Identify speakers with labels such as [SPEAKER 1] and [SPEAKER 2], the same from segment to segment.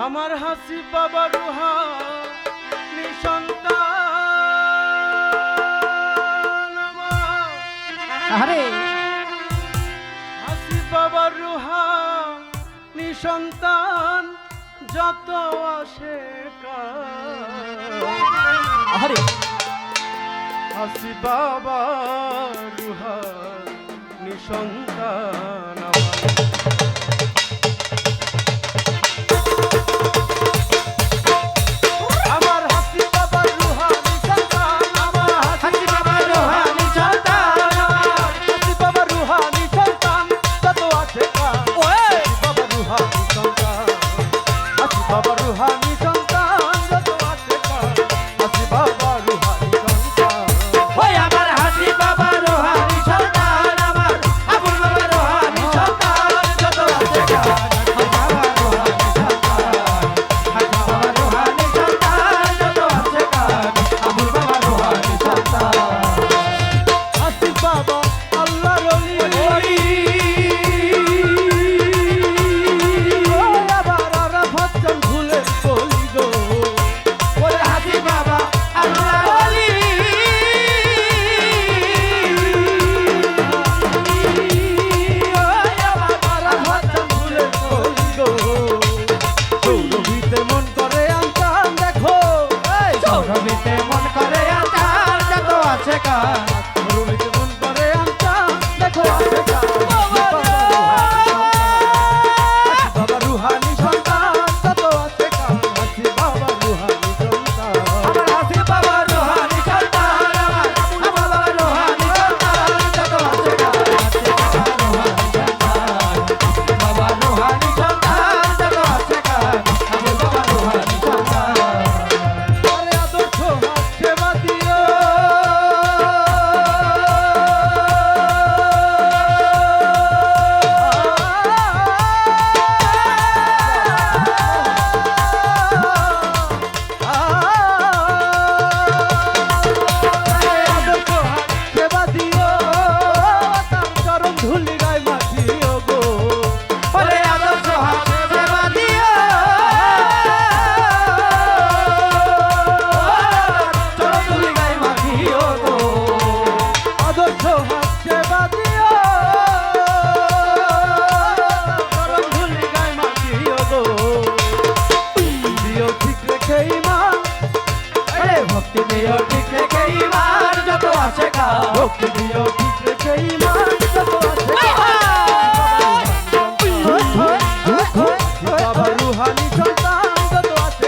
[SPEAKER 1] আমার হাসি বাবা রুহানি সন্তান
[SPEAKER 2] আরে
[SPEAKER 1] হাসি বাবা রুহানি সন্তান যত আসে
[SPEAKER 2] আরে
[SPEAKER 1] হাসি বাবা রুহানি সন্তান ভক্তি দিও ঠিক রেখে ইমান যত আছে বাবা রুহানি সন্তান যত আছে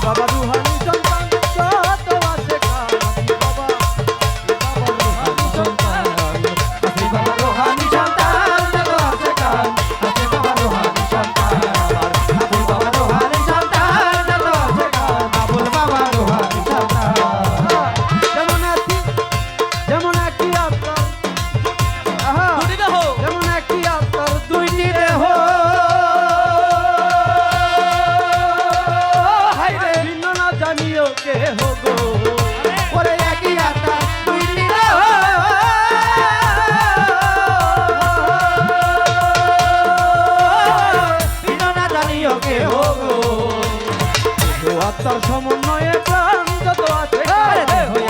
[SPEAKER 1] বাবা রুহানি সন্তান যত আছে বাবা রুহানি সন্তান বাবা রুহানি সন্তান যত আছে বাবা রুহানি সন্তান বাবা রুহানি সন্তান যত আছে বাবা রুহানি সন্তান যেমন একটি আত্মার যেমন একটি আত্মার দুইটি দেহ ভিন্ন না জানিও কে হগো ওরে একই আত্মা দুইটি দেহ ভিন্ন না জানিও কে হগো আত্মার সমন্বয়ে প্রাণ যত আছে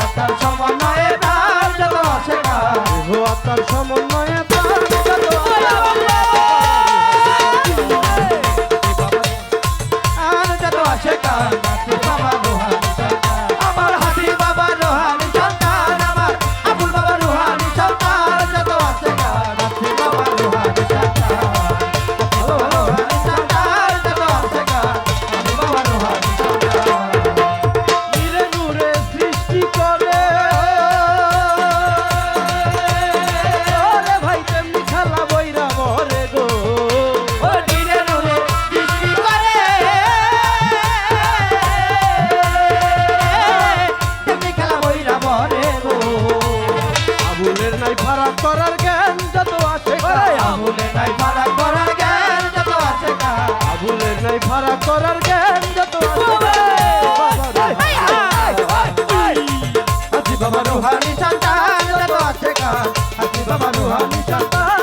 [SPEAKER 1] আত্মার সমন্বয়ে প্রাণ যত আছে আত্মার সমন্বয়ে প্রাণ যত আছে বাবা রুহানি সন্তান আমার হাসি বাবা রুহানি সন্তান আমার আবুল বাবা রুহানি সন্তান যত আছে হাসি বাবা রুহানি সন্তান রুহানি সন্তান যত আছে আবুল বাবা রুহানি সন্তান নীরে নূরে সৃষ্টি করে ওরে ভাই তেমনি খেলা বইরা মরে গো ও নীরে নূরে সৃষ্টি করে তেমনি খেলা বইরা মরে গো আবুলের নাই ফারাক করার জ্ঞান যত আছে আবুলের নাই ফারাক করার জ্ঞান যত আছে আবুলের নাই ফারাক করার জ্ঞান যত আছে বাবা রুহানি সন্তান যত আছে হাসি বাবা রুহানি সন্তান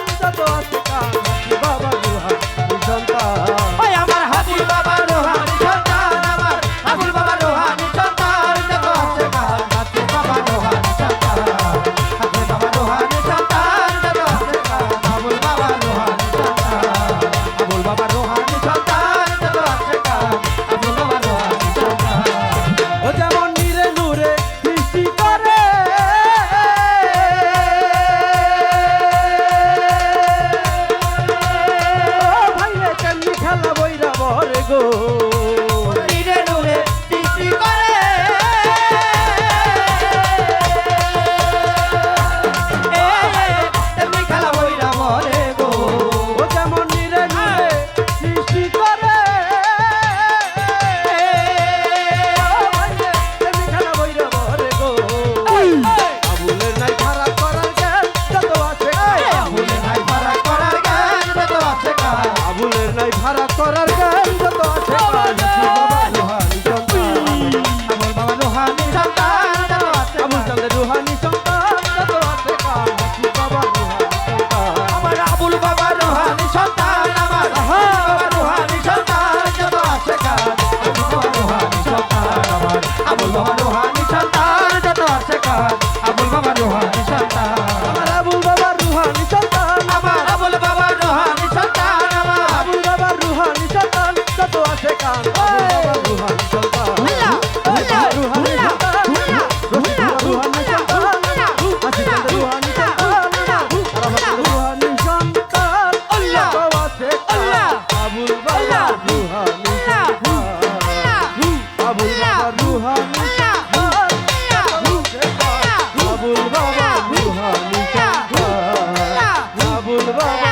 [SPEAKER 1] বাবা